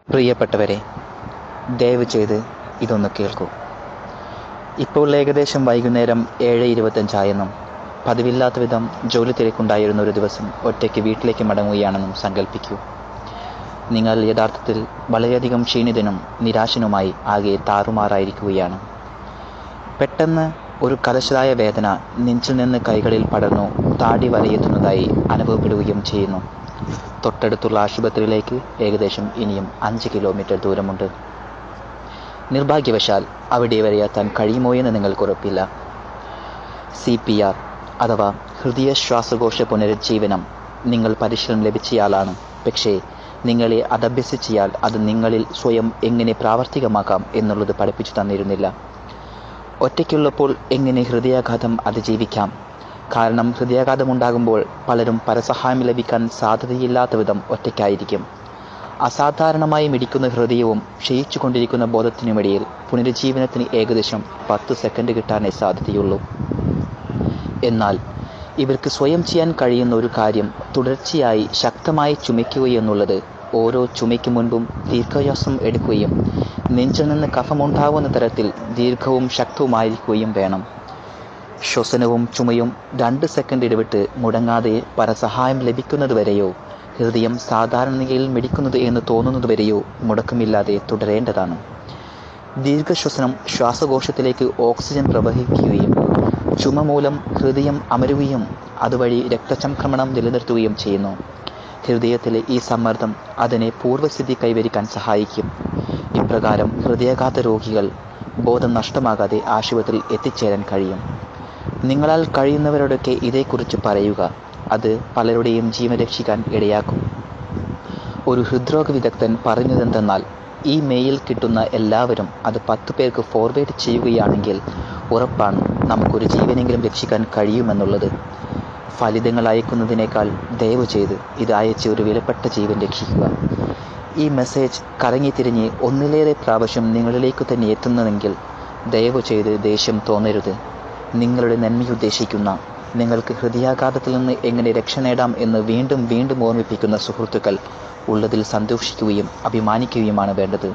പ്രിയപ്പെട്ടവരെ, ദയവ് ചെയ്ത് ഇതൊന്ന് കേൾക്കൂ. ഇപ്പോൾ ഏകദേശം വൈകുന്നേരം 7:25 പതിവില്ലാത്ത വിധം ജോലി തിരക്കുണ്ടായിരുന്ന ഒരു ദിവസം ഒറ്റയ്ക്ക് വീട്ടിലേക്ക് മടങ്ങുകയാണെന്നും സങ്കല്പിക്കൂ. നിങ്ങൾ യഥാർത്ഥത്തിൽ വളരെയധികം ക്ഷീണിതനും നിരാശനുമായി ആകെ താറുമാറായിരിക്കുകയാണ്. പെട്ടെന്ന് ഒരു കലശലായ വേദന നെഞ്ചിൽ നിന്ന് കൈകളിൽ പടർന്നു താടി വരെയെത്തുന്നതായി അനുഭവപ്പെടുകയും ചെയ്യുന്നു. തൊട്ടടുത്തുള്ള ആശുപത്രിയിലേക്ക് ഏകദേശം ഇനിയും 5 കിലോമീറ്റർ ദൂരമുണ്ട്. നിർഭാഗ്യവശാൽ അവിടെ വരെ എത്താൻ കഴിയുമോ എന്ന് നിങ്ങൾക്ക് ഉറപ്പില്ല. CPR അഥവാ ഹൃദയ ശ്വാസകോശ പുനരുജ്ജീവനം നിങ്ങൾ പരിശീലനം ലഭിച്ചയാളാണ്. പക്ഷേ നിങ്ങളെ അതഭ്യസിച്ചയാൾ അത് നിങ്ങളിൽ സ്വയം എങ്ങനെ പ്രാവർത്തികമാക്കാം എന്നുള്ളത് പഠിപ്പിച്ചു തന്നിരുന്നില്ല. ഒറ്റയ്ക്കുള്ളപ്പോൾ എങ്ങനെ ഹൃദയാഘാതം അതിജീവിക്കാം? കാരണം ഹൃദയാഘാതമുണ്ടാകുമ്പോൾ പലരും പരസഹായം ലഭിക്കാൻ സാധ്യതയില്ലാത്ത വിധം ഒറ്റയ്ക്കായിരിക്കും. അസാധാരണമായി മിടിക്കുന്ന ഹൃദയവും ക്ഷയിച്ചു കൊണ്ടിരിക്കുന്ന ബോധത്തിനുമിടയിൽ പുനരുജ്ജീവനത്തിന് ഏകദേശം 10 സെക്കൻഡ് കിട്ടാനേ സാധ്യതയുള്ളൂ. എന്നാൽ ഇവർക്ക് സ്വയം ചെയ്യാൻ കഴിയുന്ന ഒരു കാര്യം തുടർച്ചയായി ശക്തമായി ചുമയ്ക്കുകയെന്നുള്ളത്. ഓരോ ചുമയ്ക്ക് മുൻപും ദീർഘശ്വാസം എടുക്കുകയും നെഞ്ചിൽ നിന്ന് കഫമുണ്ടാവുന്ന തരത്തിൽ ദീർഘവും ശക്തവുമായിരിക്കുകയും വേണം. ശ്വസനവും ചുമയും 2 സെക്കൻഡ് ഇടവിട്ട് മുടങ്ങാതെ പരസഹായം ലഭിക്കുന്നതുവരെയോ ഹൃദയം സാധാരണയിൽ മിടിക്കുന്നത് എന്ന് തോന്നുന്നതുവരെയോ മുടക്കമില്ലാതെ തുടരേണ്ടതാണ്. ദീർഘശ്വസനം ശ്വാസകോശത്തിലേക്ക് ഓക്സിജൻ പ്രവഹിക്കുകയും ചുമ മൂലം ഹൃദയം അമരുകയും അതുവഴി രക്തചംക്രമണം നിലനിർത്തുകയും ചെയ്യുന്നു. ഹൃദയത്തിലെ ഈ സമ്മർദ്ദം അതിനെ പൂർവ്വസ്ഥിതി കൈവരിക്കാൻ സഹായിക്കും. ഇപ്രകാരം ഹൃദയാഘാത രോഗികൾ ബോധം നഷ്ടമാകാതെ ആശുപത്രിയിൽ എത്തിച്ചേരാൻ കഴിയും. നിങ്ങളാൽ കഴിയുന്നവരോടൊക്കെ ഇതേക്കുറിച്ച് പറയുക. അത് പലരുടെയും ജീവൻ രക്ഷിക്കാൻ ഇടയാക്കും. ഒരു ഹൃദ്രോഗ വിദഗ്ധൻ പറഞ്ഞതെന്തെന്നാൽ, ഈ മെയിൽ കിട്ടുന്ന എല്ലാവരും അത് 10 പേർക്ക് ഫോർവേഡ് ചെയ്യുകയാണെങ്കിൽ ഉറപ്പാണ് നമുക്കൊരു ജീവനെങ്കിലും രക്ഷിക്കാൻ കഴിയുമെന്നുള്ളത്. ഫലിതങ്ങൾ അയക്കുന്നതിനേക്കാൾ ദയവ് ചെയ്ത് ഇത് അയച്ച് ഒരു വിലപ്പെട്ട ജീവൻ രക്ഷിക്കുക. ഈ മെസ്സേജ് കറങ്ങിത്തിരിഞ്ഞ് ഒന്നിലേറെ പ്രാവശ്യം നിങ്ങളിലേക്ക് തന്നെ എത്തുന്നതെങ്കിൽ ദയവ് ചെയ്ത് ദേഷ്യം തോന്നരുത്. നിങ്ങളുടെ നന്മയുദ്ദേശിക്കുന്ന, നിങ്ങൾക്ക് ഹൃദയാഘാതത്തിൽ നിന്ന് എങ്ങനെ രക്ഷ നേടാം എന്ന് വീണ്ടും വീണ്ടും ഓർമ്മിപ്പിക്കുന്ന സുഹൃത്തുക്കൾ ഉള്ളതിൽ സന്തോഷിക്കുകയും അഭിമാനിക്കുകയുമാണ് വേണ്ടത്.